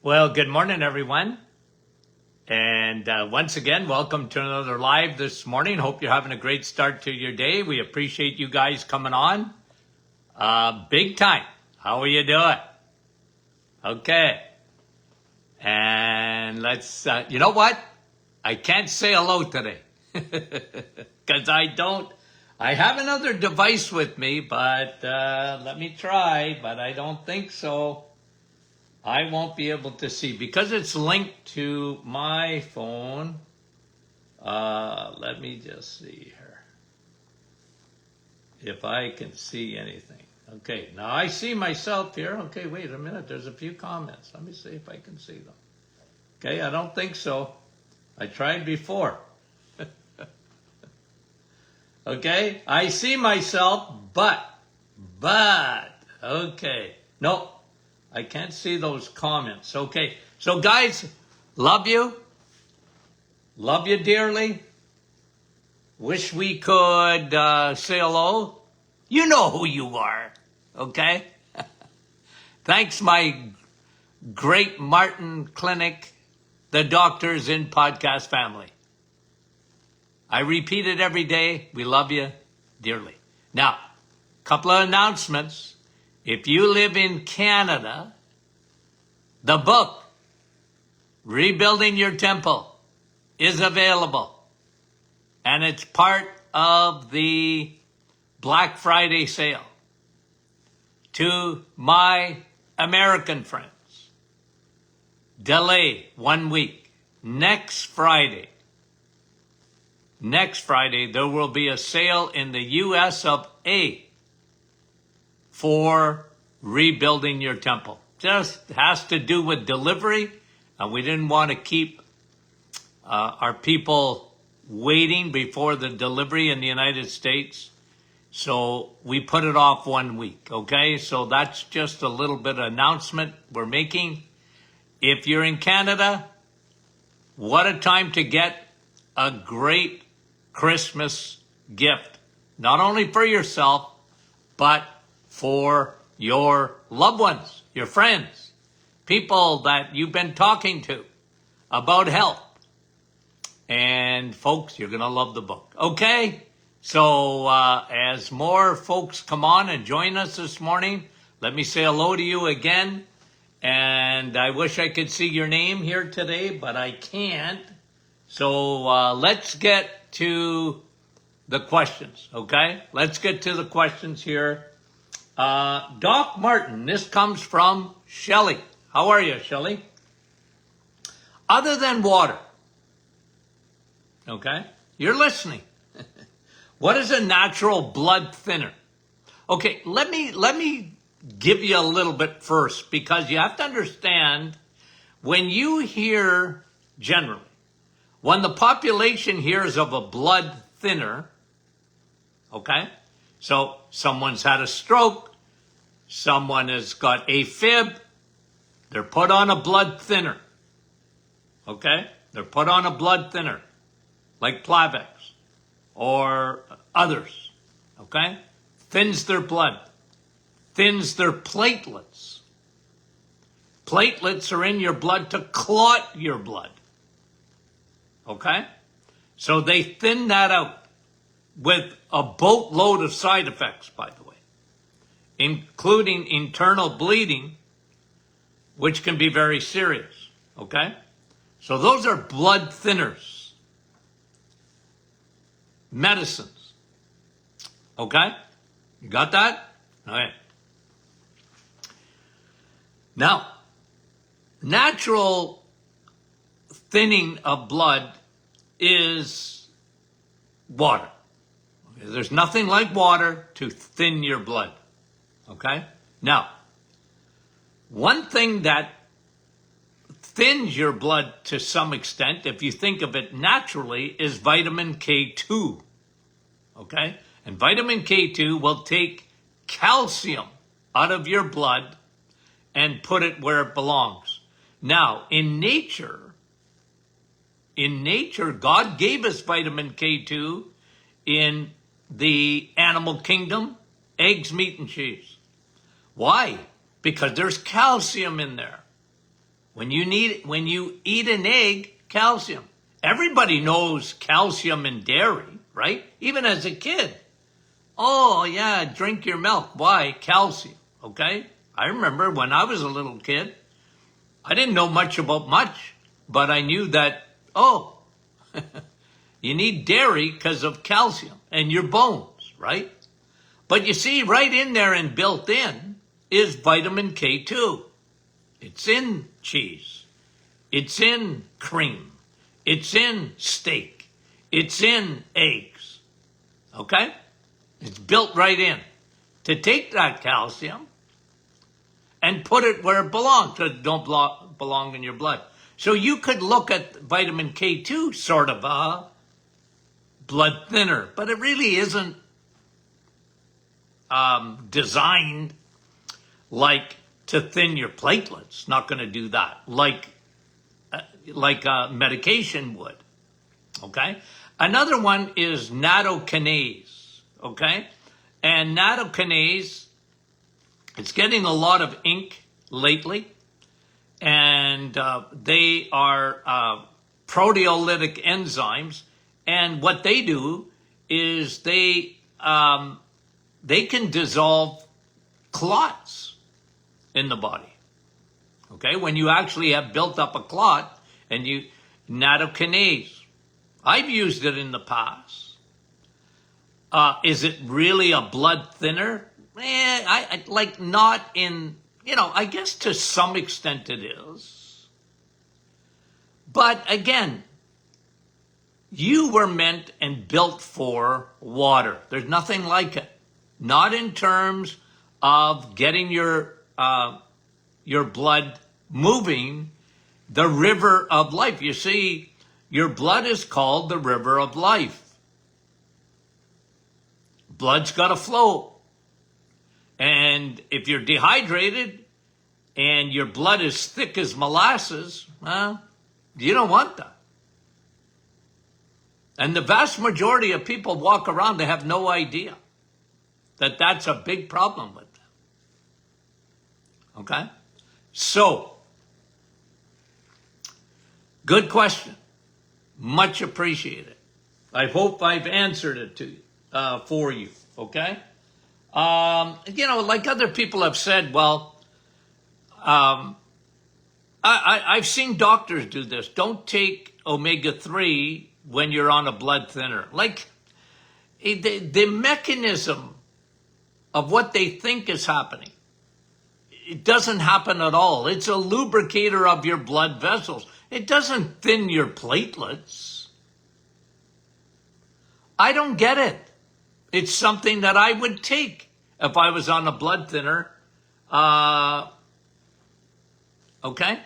Well, good morning, everyone. And once again, welcome to another live this morning. Hope you're having a great start to your day. We appreciate you guys coming on. Big time. How are you doing? Okay. And let's, you know what? I can't say hello today because I have another device with me, but let me try, but I don't think so. I won't be able to see because it's linked to my phone. Let me just see here if I can see anything. Okay, now I see myself here. Okay, wait a minute. There's a few comments. Let me see if I can see them. Okay, I don't think so. I tried before. Okay, I see myself, but, okay. No, I can't see those comments. Okay, so guys, love you. Love you dearly. Wish we could say hello. You know who you are, okay? Thanks, my great Martin Clinic, the doctors in podcast family. I repeat it every day. We love you dearly. Now, a couple of announcements. If you live in Canada, the book, Rebuilding Your Temple, is available. And it's part of the Black Friday sale. To my American friends, delay 1 week. Next Friday, there will be a sale in the US of A for Rebuilding Your Temple. Just has to do with delivery. We didn't want to keep our people waiting before the delivery in the United States. So we put it off 1 week, okay? So that's just a little bit of announcement we're making. If you're in Canada, what a time to get a great Christmas gift. Not only for yourself, but for your loved ones, your friends, people that you've been talking to about health. And folks, you're going to love the book, okay? So as more folks come on and join us this morning, let me say hello to you again. And I wish I could see your name here today, but I can't. So let's get to the questions, okay? Let's get to the questions here. Doc Martin, this comes from Shelley. How are you, Shelley? Other than water, okay? You're listening. What is a natural blood thinner? Okay, let me give you a little bit first, because you have to understand when you hear generally, when the population hears of a blood thinner, okay, so someone's had a stroke, someone has got AFib, they're put on a blood thinner, okay? They're put on a blood thinner, like Plavix or others, okay? Thins their blood, thins their platelets. Platelets are in your blood to clot your blood, okay? So they thin that out with a boatload of side effects, by the way, including internal bleeding, which can be very serious, okay? So those are blood thinners. Medicines. Okay? You got that? All right. Now, natural thinning of blood is water. Okay? There's nothing like water to thin your blood. Okay? Now, one thing that thins your blood to some extent, if you think of it naturally, is vitamin K2. Okay? And vitamin K2 will take calcium out of your blood and put it where it belongs. Now, in nature, God gave us vitamin K2 in the animal kingdom, eggs, meat, and cheese. Why? Because there's calcium in there. When you eat an egg, calcium. Everybody knows calcium in dairy, right? Even as a kid. Oh yeah, drink your milk. Why? Calcium. Okay? I remember when I was a little kid, I didn't know much about much, but I knew that, oh, you need dairy because of calcium and your bones, right? But you see, right in there and built in is vitamin K2. It's in cheese. It's in cream. It's in steak. It's in eggs. Okay? It's built right in. To take that calcium and put it where it belongs. It don't belong in your blood. So you could look at vitamin K2 sort of a blood thinner, but it really isn't designed like to thin your platelets. Not going to do that like medication would. Okay. Another one is nattokinase. Okay. And nattokinase, it's getting a lot of ink lately, and they are proteolytic enzymes. And what they do is they can dissolve clots in the body. Okay, when you actually have built up a clot, and nattokinase. I've used it in the past. Is it really a blood thinner? I like not in, I guess to some extent it is. But again, you were meant and built for water. There's nothing like it. Not in terms of getting your blood moving, the river of life. You see, your blood is called the river of life. Blood's got to flow. And if you're dehydrated and your blood is thick as molasses, well, you don't want that. And the vast majority of people walk around, they have no idea that that's a big problem with them. Okay? So, good question. Much appreciated. I hope I've answered it to you, for you. Okay? Like other people have said, well, I've seen doctors do this. Don't take omega-3 when you're on a blood thinner. Like, the mechanism of what they think is happening, it doesn't happen at all. It's a lubricator of your blood vessels. It doesn't thin your platelets. I don't get it. It's something that I would take if I was on a blood thinner. Okay?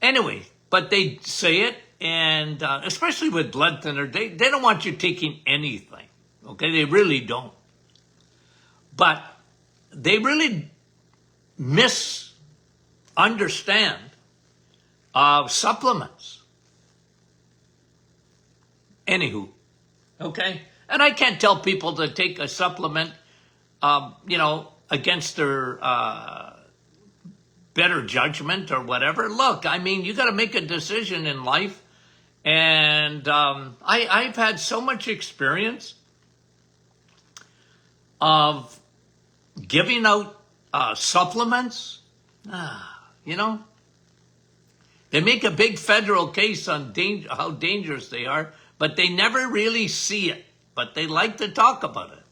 Anyway, but they say it, and especially with blood thinner, they don't want you taking anything. Okay? They really don't. But they really misunderstand supplements. Anywho, okay? And I can't tell people to take a supplement, against their better judgment or whatever. Look, I mean, you got to make a decision in life. And I've had so much experience of giving out supplements. They make a big federal case on how dangerous they are, but they never really see it. But they like to talk about it.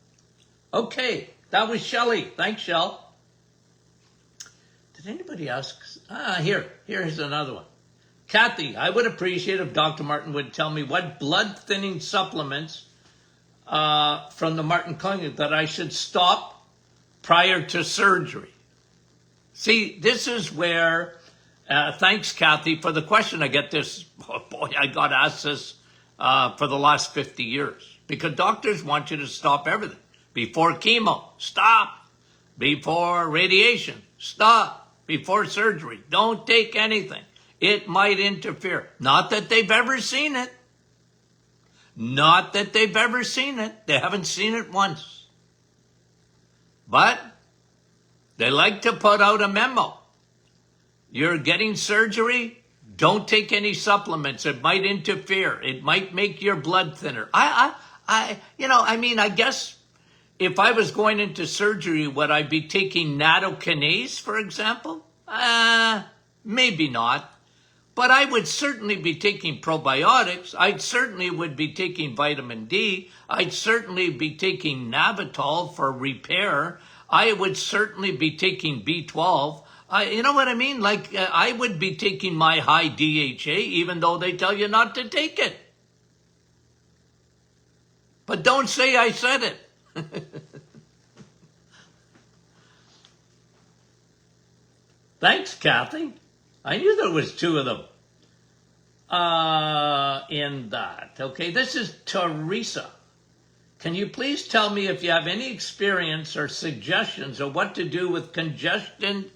Okay, that was Shelley. Thanks, Shell. Did anybody ask? Here's another one. Kathy, I would appreciate if Dr. Martin would tell me what blood-thinning supplements from the Martin Clinic that I should stop prior to surgery. See, this is where, thanks, Kathy, for the question. I get this, I got asked this for the last 50 years. Because doctors want you to stop everything. Before chemo, stop. Before radiation, stop. Before surgery, don't take anything. It might interfere. Not that they've ever seen it. Not that they've ever seen it. They haven't seen it once. But they like to put out a memo. You're getting surgery. Don't take any supplements. It might interfere. It might make your blood thinner. I guess if I was going into surgery, would I be taking nattokinase, for example? Maybe not. But I would certainly be taking probiotics. I certainly would be taking vitamin D. I'd certainly be taking Navital for repair. I would certainly be taking B12. You know what I mean? Like, I would be taking my high DHA, even though they tell you not to take it. But don't say I said it. Thanks, Kathy. I knew there was two of them in that. Okay, this is Teresa. Can you please tell me if you have any experience or suggestions of what to do with congested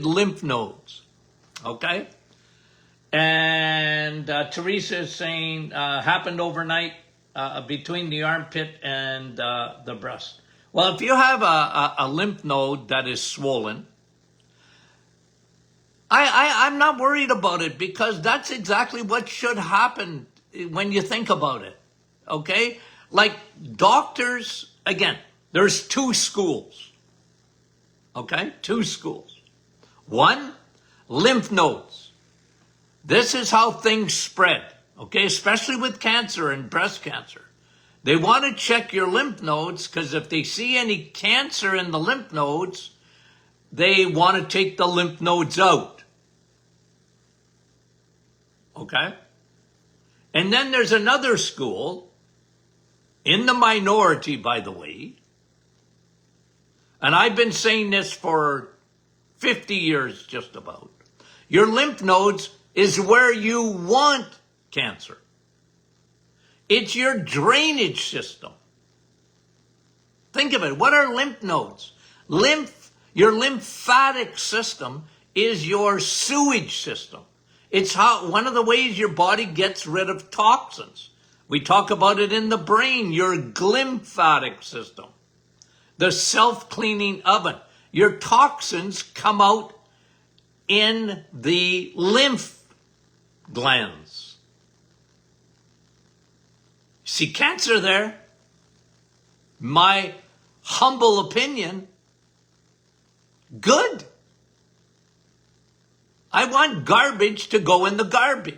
lymph nodes? Okay. And Teresa is saying happened overnight between the armpit and the breast. Well, if you have a lymph node that is swollen, I'm not worried about it, because that's exactly what should happen when you think about it. Okay? Like doctors, again, there's two schools. Okay? Two schools. One, lymph nodes. This is how things spread. Okay? Especially with cancer and breast cancer. They want to check your lymph nodes, because if they see any cancer in the lymph nodes, they want to take the lymph nodes out. Okay? And then there's another school, in the minority, by the way, and I've been saying this for 50 years just about. Your lymph nodes is where you want cancer. It's your drainage system. Think of it. What are lymph nodes? Your lymphatic system is your sewage system. It's one of the ways your body gets rid of toxins. We talk about it in the brain, your glymphatic system, the self-cleaning oven. Your toxins come out in the lymph glands. See cancer there? My humble opinion, good. I want garbage to go in the garbage.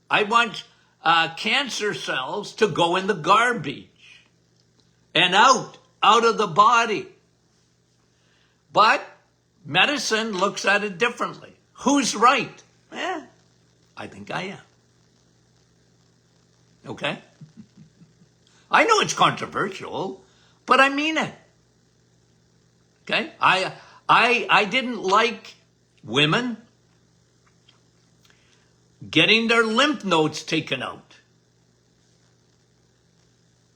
I want cancer cells to go in the garbage and out of the body. But medicine looks at it differently. Who's right? I think I am. Okay? I know it's controversial, but I mean it. Okay? I didn't like women getting their lymph nodes taken out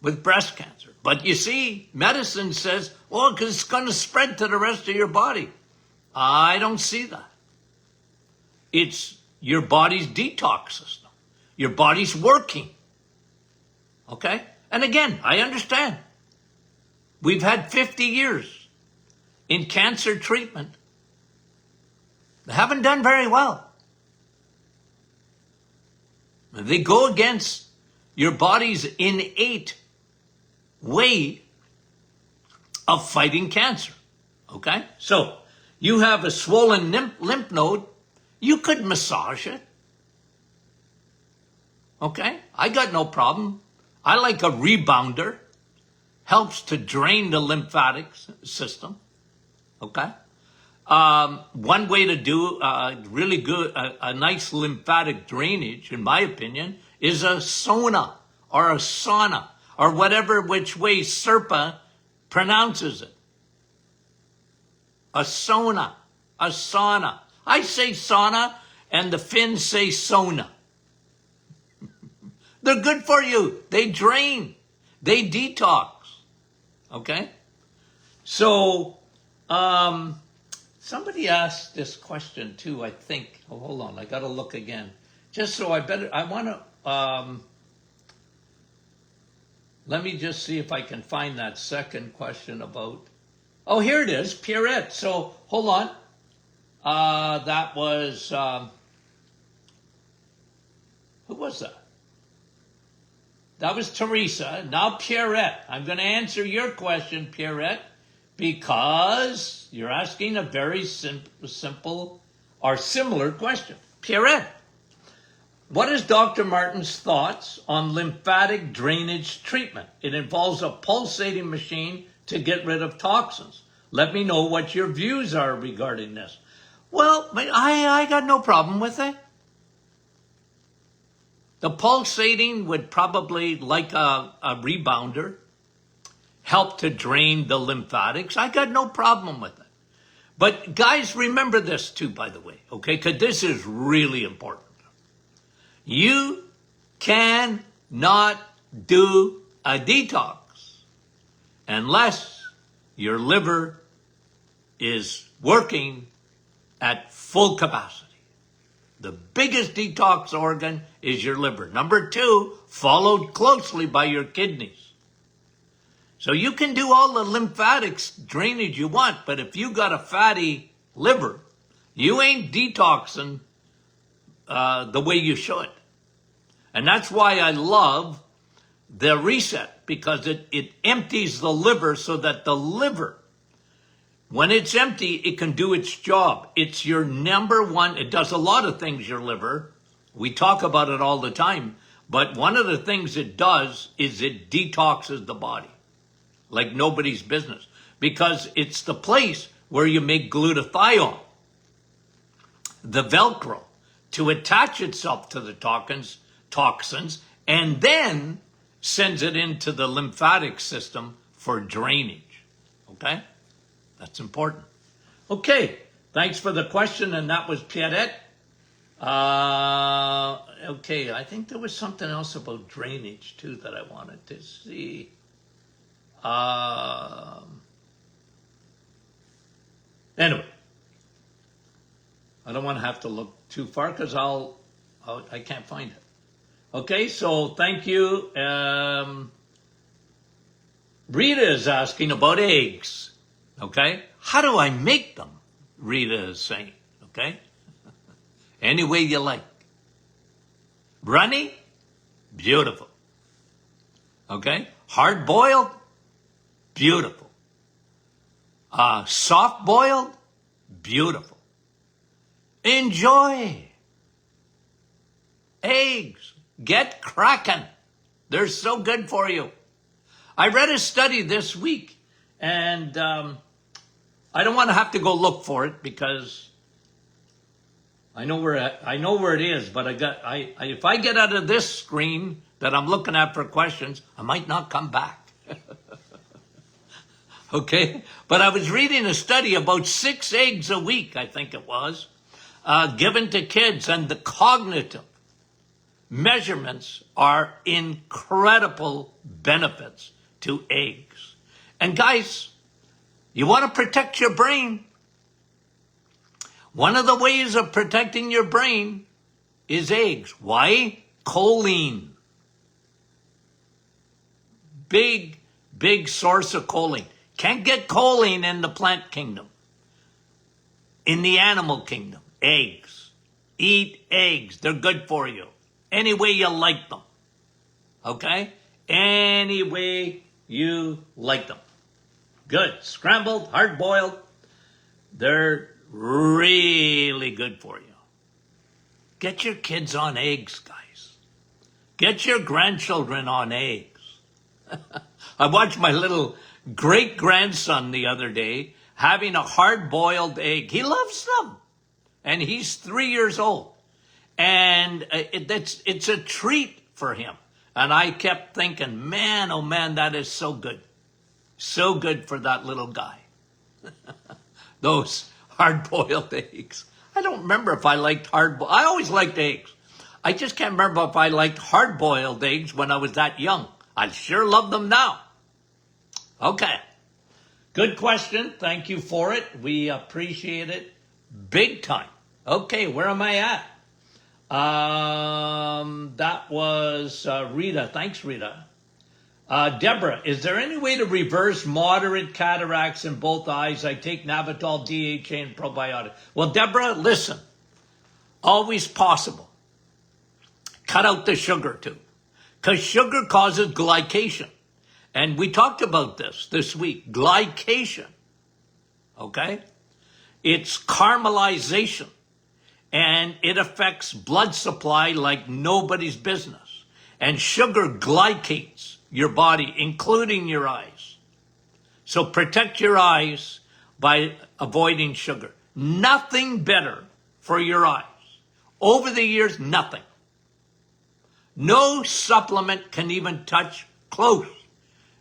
with breast cancer. But you see, medicine says, oh, because it's going to spread to the rest of your body. I don't see that. It's your body's detox system. Your body's working. Okay? And again, I understand. We've had 50 years in cancer treatment. They haven't done very well. They go against your body's innate way of fighting cancer. Okay? So, you have a swollen lymph node, you could massage it. Okay? I got no problem. I like a rebounder. Helps to drain the lymphatic system. Okay? One way to do really good, a nice lymphatic drainage, in my opinion, is a sauna or a sauna or whatever which way Serpa pronounces it. A sauna, a sauna. I say sauna and the Finns say sauna. They're good for you. They drain. They detox. Okay? So, somebody asked this question too, I think. Oh, hold on, I got to look again. Just so I want to, let me just see if I can find that second question about, oh, here it is, Pierrette. So, hold on. That was, who was that? That was Teresa. Now Pierrette. I'm going to answer your question, Pierrette, because you're asking a very simple or similar question. Pierrette, what is Dr. Martin's thoughts on lymphatic drainage treatment? It involves a pulsating machine to get rid of toxins. Let me know what your views are regarding this. Well, I got no problem with it. The pulsating would probably, like a rebounder, help to drain the lymphatics. I got no problem with it. But guys, remember this too, by the way, okay? Because this is really important. You cannot do a detox unless your liver is working at full capacity. The biggest detox organ is your liver. Number 2, followed closely by your kidneys. So you can do all the lymphatics drainage you want, but if you got a fatty liver, you ain't detoxing the way you should. And that's why I love the reset, because it empties the liver so that the liver, when it's empty, it can do its job. It's your number one. It does a lot of things, your liver. We talk about it all the time. But one of the things it does is it detoxes the body like nobody's business, because it's the place where you make glutathione, the Velcro, to attach itself to the toxins, and then sends it into the lymphatic system for drainage. Okay? That's important. Okay, thanks for the question, and that was Pierrette. Okay, I think there was something else about drainage too that I wanted to see. Anyway, I don't want to have to look too far because I can't find it. Okay, so thank you. Rita is asking about eggs. Okay, how do I make them? Rita is saying. Okay, any way you like. Runny, beautiful. Okay, hard boiled, beautiful. Soft boiled, beautiful. Enjoy. Eggs, get cracking. They're so good for you. I read a study this week, and I don't want to have to go look for it because I know where it is. But if I get out of this screen that I'm looking at for questions, I might not come back. Okay, but I was reading a study about 6 eggs a week, I think it was, given to kids, and the cognitive measurements are incredible benefits to eggs. And guys, you want to protect your brain. One of the ways of protecting your brain is eggs. Why? Choline. Big source of choline. Can't get choline in the plant kingdom. In the animal kingdom, eggs. Eat eggs. They're good for you. Any way you like them. Okay? Any way you like them. Good. Scrambled, hard-boiled. They're really good for you. Get your kids on eggs, guys. Get your grandchildren on eggs. I watched my little great-grandson the other day having a hard-boiled egg. He loves them. And he's 3 years old. And it's a treat for him. And I kept thinking, man, oh man, that is so good. So good for that little guy. Those hard-boiled eggs. I don't remember if I liked hard-boiled. I always liked eggs. I just can't remember if I liked hard-boiled eggs when I was that young. I sure love them now. Okay. Good question. Thank you for it. We appreciate it big time. Okay, where am I at? That was Rita. Thanks, Rita. Deborah, is there any way to reverse moderate cataracts in both eyes? I take Navital, DHA, and probiotic. Well, Deborah, listen. Always possible. Cut out the sugar too. Because sugar causes glycation. And we talked about this week. Glycation. Okay? It's caramelization. And it affects blood supply like nobody's business. And sugar glycates your body, including your eyes. So protect your eyes by avoiding sugar. Nothing better for your eyes. Over the years, nothing. No supplement can even touch close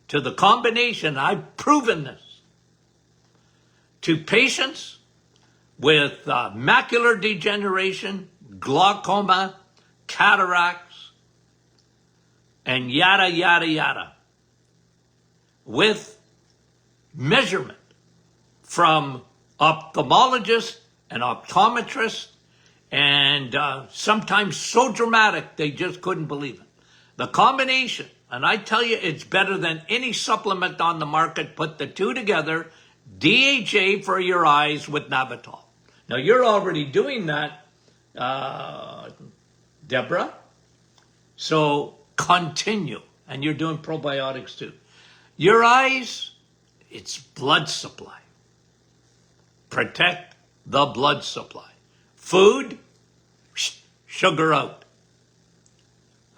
to the combination. I've proven this to patients with macular degeneration, glaucoma, cataracts, and yada, yada, yada, with measurement from ophthalmologists and optometrists, and sometimes so dramatic they just couldn't believe it. The combination, and I tell you, it's better than any supplement on the market. Put the two together, DHA for your eyes with Navital. Now, you're already doing that, Deborah. So continue. And you're doing probiotics too. Your eyes, it's blood supply. Protect the blood supply. Food, sugar out.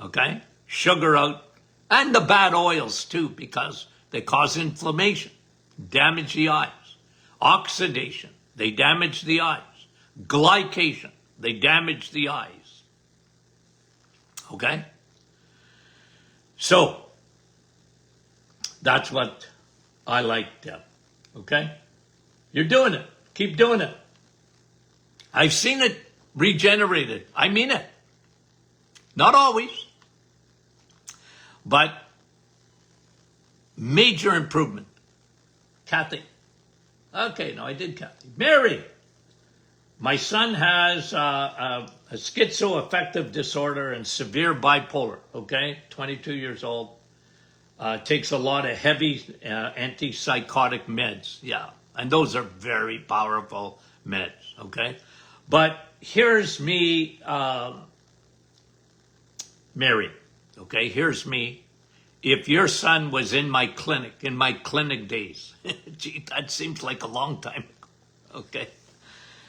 Okay? Sugar out. And the bad oils too, because they cause inflammation, damage the eyes. Oxidation, they damage the eyes. Glycation, they damage the eyes. Okay? So, that's what I like, Deb. Okay? You're doing it. Keep doing it. I've seen it regenerated. I mean it. Not always. But major improvement. Kathy. Okay, no, I did Kathy. Mary. My son has a schizoaffective disorder and severe bipolar, okay? 22 years old. Takes a lot of heavy antipsychotic meds, yeah. And those are very powerful meds, okay? But here's me, Mary, okay? Here's me. If your son was in my clinic days, gee, that seems like a long time ago, okay?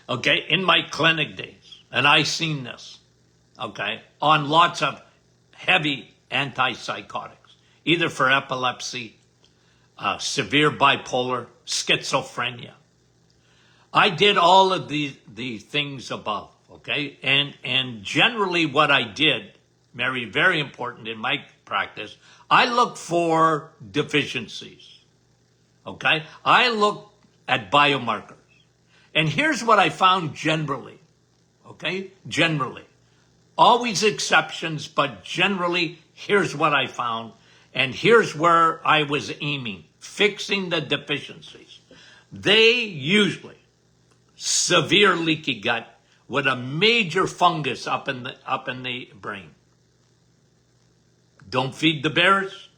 Okay, in my clinic days, and I seen this, okay, on lots of heavy antipsychotics, either for epilepsy, severe bipolar, schizophrenia. I did all of the things above, okay, and generally what I did, Mary, very important in my practice, I look for deficiencies, okay? I look at biomarkers. And here's what I found generally, okay? Generally. Always exceptions, but generally, here's what I found. And here's where I was aiming, fixing the deficiencies. They usually, severe leaky gut with a major fungus up in the brain. Don't feed the bears.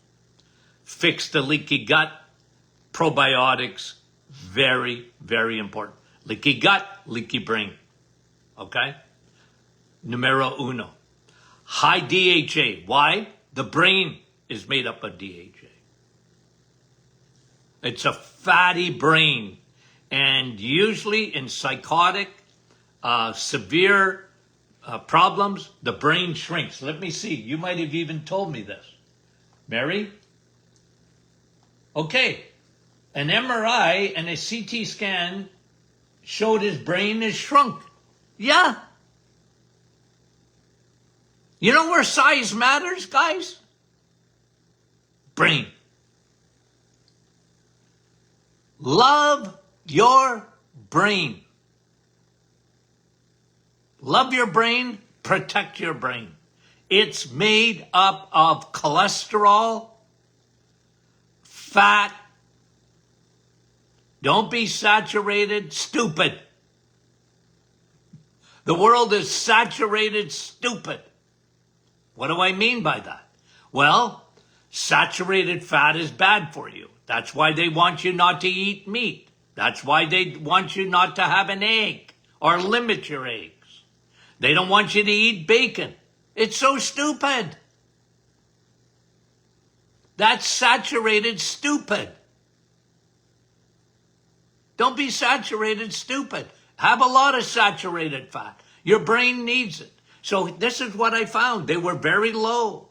Fix the leaky gut. Probiotics, very, very important. Leaky gut, leaky brain. Okay? Numero uno. High DHA. Why? The brain is made up of DHA. It's a fatty brain. And usually in psychotic, severe problems, the brain shrinks. Let me see. You might have even told me this. Mary? Okay. An MRI and a CT scan showed his brain is shrunk. Yeah. You know where size matters, guys? Brain. Love your brain. Love your brain, protect your brain. It's made up of cholesterol, fat. Don't be saturated, stupid. The world is saturated, stupid. What do I mean by that? Well, Saturated fat is bad for you. That's why they want you not to eat meat. That's why they want you not to have an egg or limit your eggs. They don't want you to eat bacon. It's so stupid. That's saturated stupid. Don't be saturated stupid. Have a lot of saturated fat. Your brain needs it. So this is what I found. They were very low.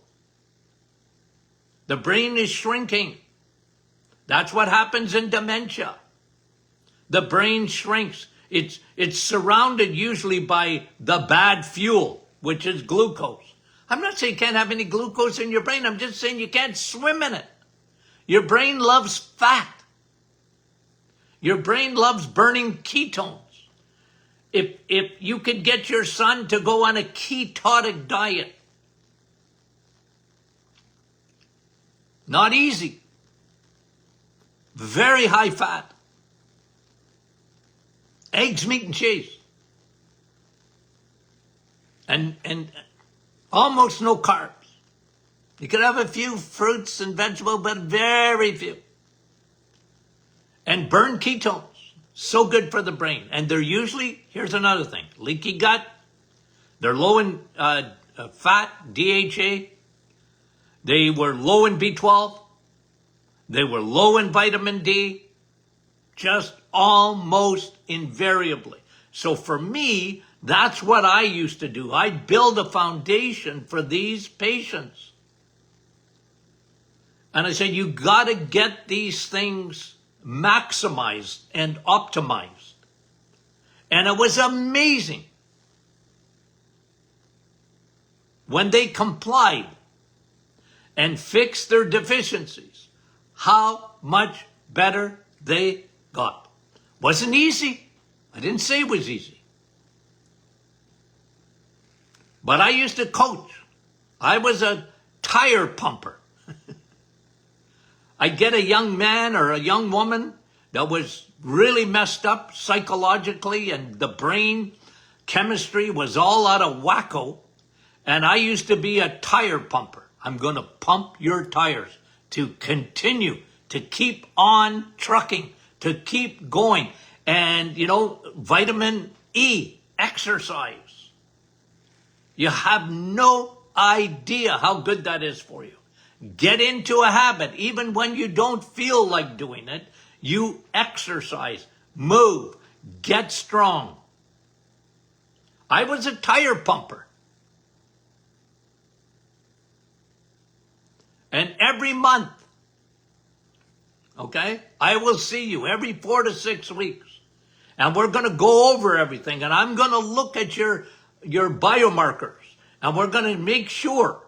The brain is shrinking. That's what happens in dementia. The brain shrinks. It's surrounded usually by the bad fuel, which is glucose. I'm not saying you can't have any glucose in your brain. I'm just saying you can't swim in it. Your brain loves fat. Your brain loves burning ketones. If you could get your son to go on a ketotic diet, not easy, very high fat, eggs, meat, and cheese, and almost no carbs. You could have a few fruits and vegetables, but very few. And burn ketones. So good for the brain. And they're usually, here's another thing, leaky gut. They're low in fat, DHA. They were low in B12. They were low in vitamin D. Just almost invariably. So for me, that's what I used to do. I'd build a foundation for these patients. And I said, you got to get these things maximized and optimized. And it was amazing when they complied and fixed their deficiencies, how much better they got. Wasn't easy. I didn't say it was easy. But I used to coach. I was a tire pumper. I'd get a young man or a young woman that was really messed up psychologically and the brain chemistry was all out of wacko. And I used to be a tire pumper. I'm going to pump your tires to continue to keep on trucking, to keep going. And, vitamin E, exercise. You have no idea how good that is for you. Get into a habit. Even when you don't feel like doing it, you exercise, move, get strong. I was a tire pumper. And every month, okay, I will see you every 4 to 6 weeks. And we're going to go over everything. And I'm going to look at your biomarkers. And we're going to make sure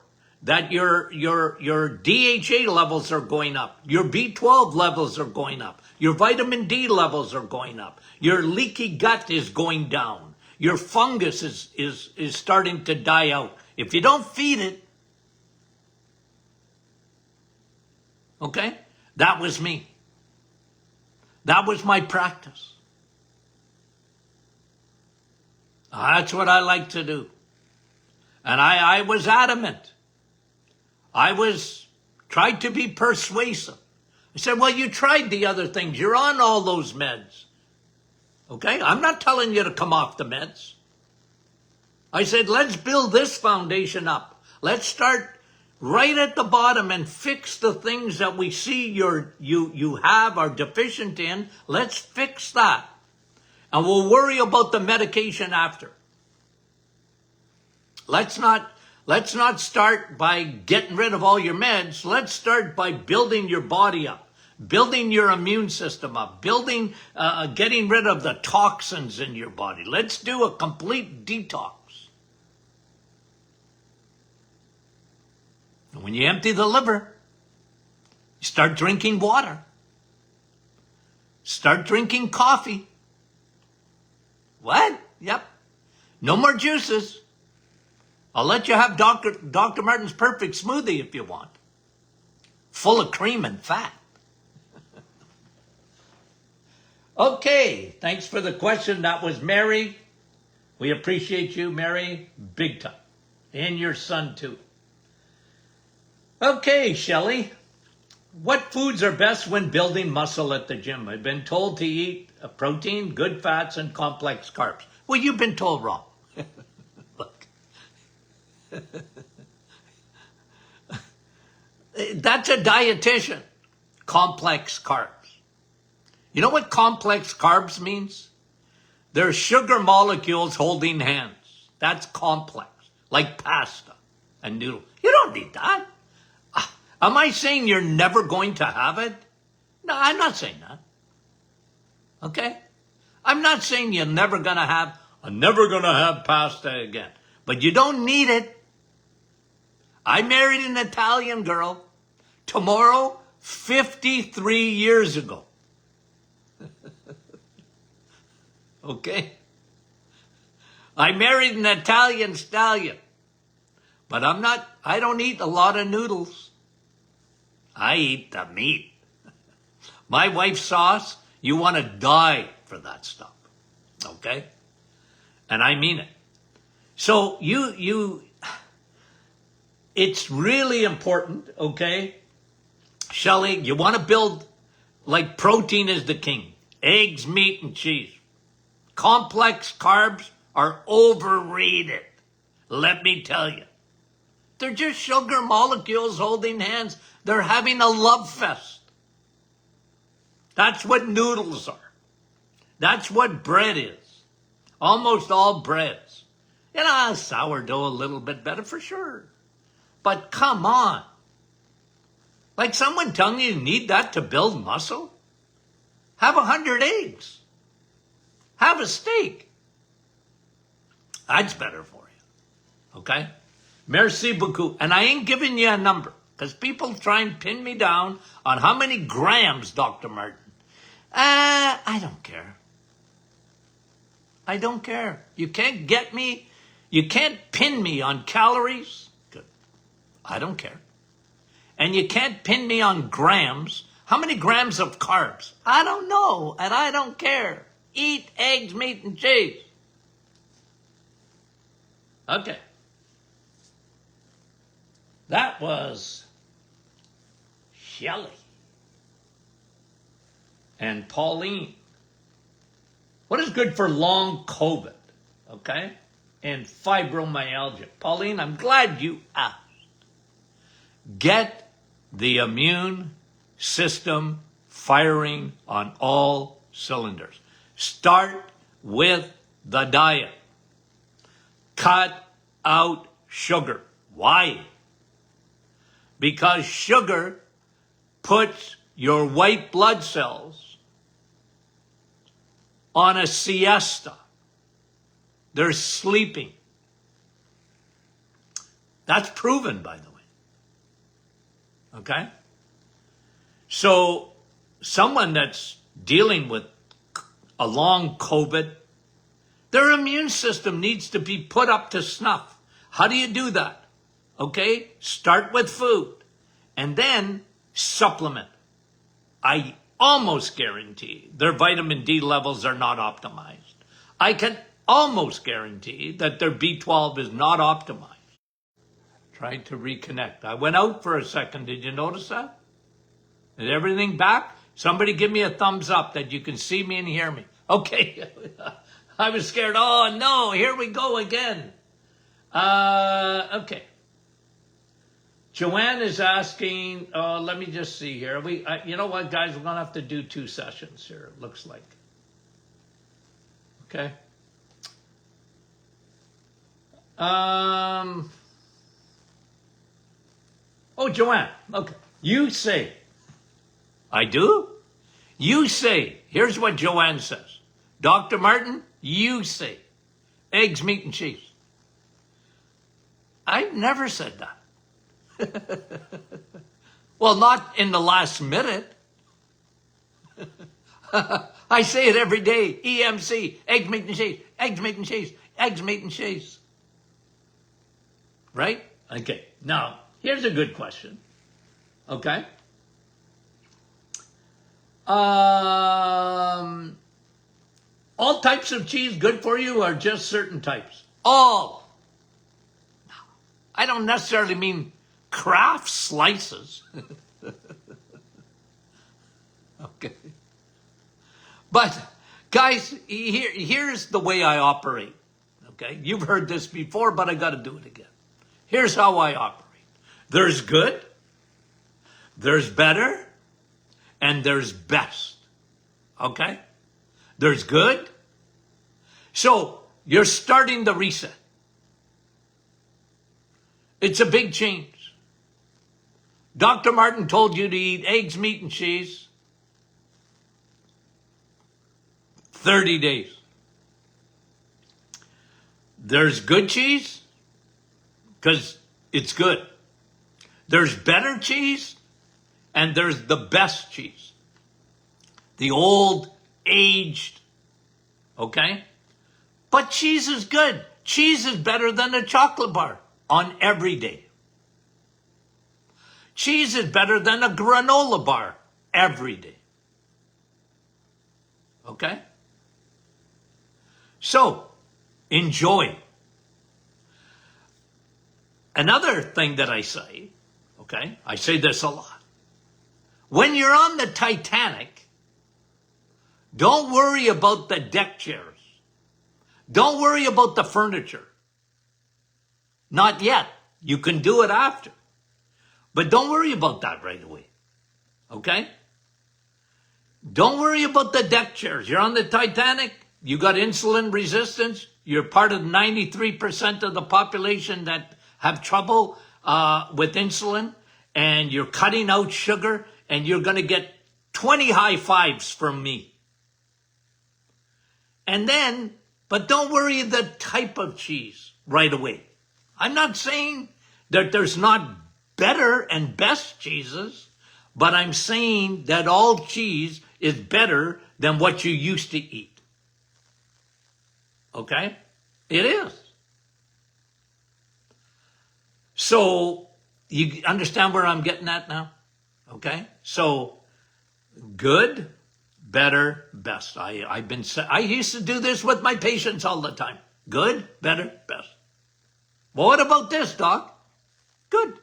that your DHA levels are going up, your B12 levels are going up, your vitamin D levels are going up, your leaky gut is going down, your fungus is starting to die out. If you don't feed it, okay, that was me. That was my practice. That's what I like to do. And I was adamant. I tried to be persuasive. I said, well, you tried the other things. You're on all those meds. Okay? I'm not telling you to come off the meds. I said, let's build this foundation up. Let's start right at the bottom and fix the things that we see you have are deficient in. Let's fix that. And we'll worry about the medication after. Let's not start by getting rid of all your meds. Let's start by building your body up, building your immune system up, getting rid of the toxins in your body. Let's do a complete detox. And when you empty the liver, you start drinking water. Start drinking coffee. What? Yep. No more juices. I'll let you have Dr. Martin's Perfect Smoothie if you want. Full of cream and fat. Okay, thanks for the question. That was Mary. We appreciate you, Mary, big time. And your son, too. Okay, Shelley. What foods are best when building muscle at the gym? I've been told to eat protein, good fats, and complex carbs. Well, you've been told wrong. Look, that's a dietitian. Complex carbs. You know what complex carbs means? They're sugar molecules holding hands. That's complex, like pasta and noodle. You don't need that. Am I saying you're never going to have it? No, I'm not saying that. Okay? I'm not saying I'm never going to have pasta again. But you don't need it. I married an Italian girl tomorrow, 53 years ago. Okay? I married an Italian stallion. But I don't eat a lot of noodles. I eat the meat. My wife's sauce, you want to die for that stuff. Okay? And I mean it. So it's really important, okay? Shelley, you want to build, like protein is the king. Eggs, meat, and cheese. Complex carbs are overrated. Let me tell you. They're just sugar molecules holding hands. They're having a love fest. That's what noodles are. That's what bread is. Almost all breads. You know, sourdough a little bit better for sure. But come on. Like someone telling you need that to build muscle? Have 100 eggs. Have a steak. That's better for you. Okay? Merci beaucoup. And I ain't giving you a number because people try and pin me down on how many grams, Dr. Martin. I don't care. I don't care. You can't get me. You can't pin me on calories. Good. I don't care. And you can't pin me on grams. How many grams of carbs? I don't know, and I don't care. Eat eggs, meat, and cheese. Okay. That was Shelley and Pauline. What is good for long COVID? Okay? And fibromyalgia. Pauline, I'm glad you asked. Get the immune system firing on all cylinders. Start with the diet. Cut out sugar. Why? Because sugar puts your white blood cells on a siesta. They're sleeping. That's proven, by the way. Okay? So, someone that's dealing with a long COVID, their immune system needs to be put up to snuff. How do you do that? Okay? Start with food and then supplement. I almost guarantee their vitamin D levels are not optimized. I can almost guarantee that their B12 is not optimized. Tried to reconnect. I went out for a second. Did you notice that? Is everything back? Somebody give me a thumbs up that you can see me and hear me. Okay. I was scared. Oh, no. Here we go again. Okay. Joanne is asking, let me just see here. You know what, guys? We're going to have to do 2 sessions here, it looks like. Okay. Oh, Joanne. Okay. You say. I do? You say. Here's what Joanne says. Dr. Martin, you say. Eggs, meat, and cheese. I've never said that. Well, not in the last minute. I say it every day. EMC. Eggs, meat, and cheese. Eggs, meat, and cheese. Eggs, meat, and cheese. Right? Okay. Now, here's a good question. Okay. All types of cheese good for you or just certain types? All. I don't necessarily mean Kraft slices. Okay. But guys, here's the way I operate. Okay. You've heard this before, but I got to do it again. Here's how I operate. There's good, there's better, and there's best. Okay? There's good. So you're starting the reset. It's a big change. Dr. Martin told you to eat eggs, meat, and cheese 30 days. There's good cheese because it's good. There's better cheese, and there's the best cheese. The old, aged, okay? But cheese is good. Cheese is better than a chocolate bar on every day. Cheese is better than a granola bar every day. Okay? So, enjoy. Another thing that I say, okay, I say this a lot. When you're on the Titanic, don't worry about the deck chairs. Don't worry about the furniture. Not yet. You can do it after. But don't worry about that right away. Okay? Don't worry about the deck chairs. You're on the Titanic. You got insulin resistance. You're part of 93% of the population that have trouble with insulin. And you're cutting out sugar. And you're going to get 20 high fives from me. And then, but don't worry the type of cheese right away. I'm not saying that there's not better and best cheeses, but I'm saying that all cheese is better than what you used to eat. Okay? It is. So, you understand where I'm getting at now? Okay? So, good, better, best. I used to do this with my patients all the time. Good, better, best. Well, what about this, doc? Good.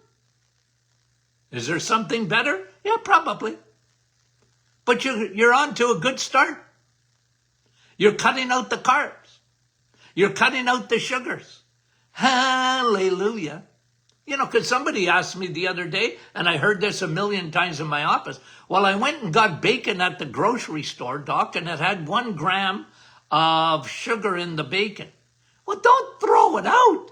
Is there something better? Yeah, probably. But you're on to a good start. You're cutting out the carbs. You're cutting out the sugars. Hallelujah. You know, because somebody asked me the other day, and I heard this a million times in my office. Well, I went and got bacon at the grocery store, doc, and it had 1 gram of sugar in the bacon. Well, don't throw it out.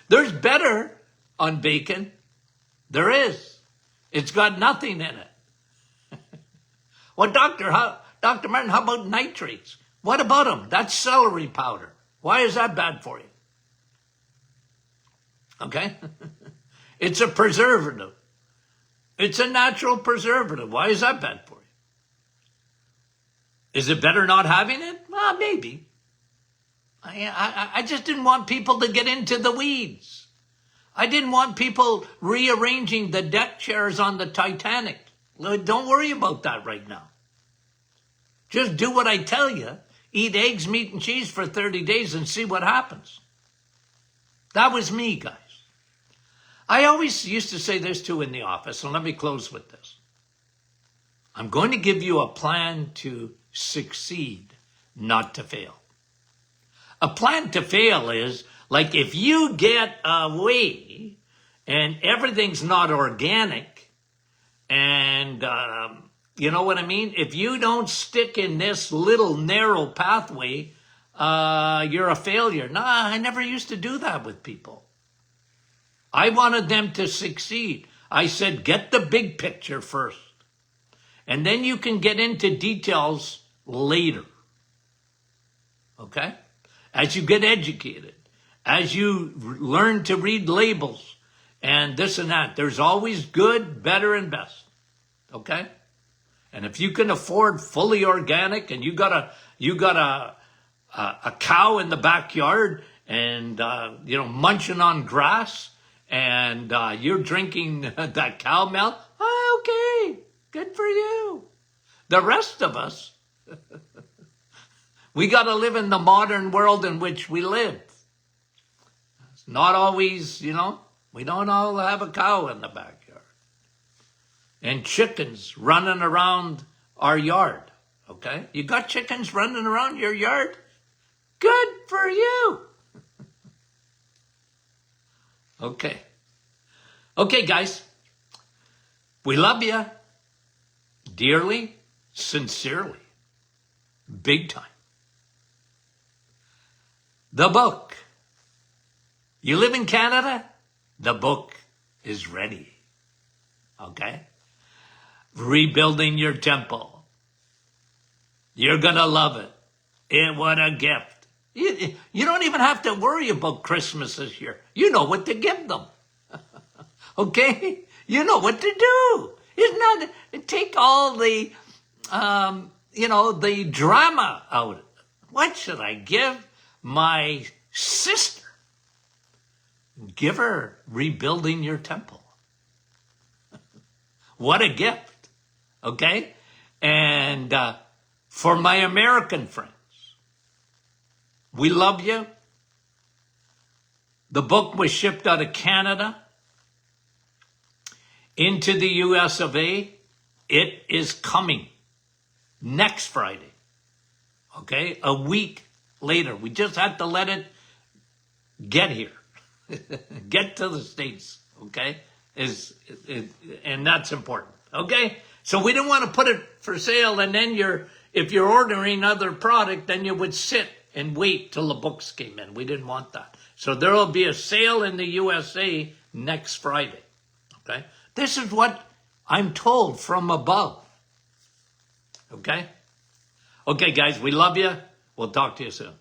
There's better on bacon. There is. It's got nothing in it. Well, Dr. Martin, how about nitrates? What about them? That's celery powder. Why is that bad for you? Okay? It's a preservative. It's a natural preservative. Why is that bad for you? Is it better not having it? Well, maybe. I just didn't want people to get into the weeds. I didn't want people rearranging the deck chairs on the Titanic. Don't worry about that right now. Just do what I tell you. Eat eggs, meat, and cheese for 30 days and see what happens. That was me, guys. I always used to say this too in the office, and let me close with this. I'm going to give you a plan to succeed, not to fail. A plan to fail is like if you get away and everything's not organic and you know what I mean? If you don't stick in this little narrow pathway, you're a failure. Nah, I never used to do that with people. I wanted them to succeed. I said, get the big picture first. And then you can get into details later. Okay? As you get educated, as you learn to read labels and this and that, there's always good, better, and best. Okay? And if you can afford fully organic and you got a cow in the backyard and, munching on grass and you're drinking that cow milk, okay, good for you. The rest of us, we got to live in the modern world in which we live. Not always, we don't all have a cow in the backyard. And chickens running around our yard, okay? You got chickens running around your yard? Good for you. Okay. Okay, guys. We love you dearly, sincerely, big time. The book. You live in Canada? The book is ready. Okay? Rebuilding your temple. You're going to love it. What a gift. You don't even have to worry about Christmas this year. You know what to give them. Okay? You know what to do. It's not, take all the, the drama out. What should I give my sister? Give her rebuilding your temple. What a gift. Okay? And for my American friends, we love you. The book was shipped out of Canada into the US of A. It is coming next Friday. Okay? A week later. We just had to let it get here. Get to the States. Okay? And that's important. Okay? So we didn't want to put it for sale, and then if you're ordering other product, then you would sit and wait till the books came in. We didn't want that. So there will be a sale in the USA next Friday. Okay? This is what I'm told from above. Okay? Okay, guys, we love you. We'll talk to you soon.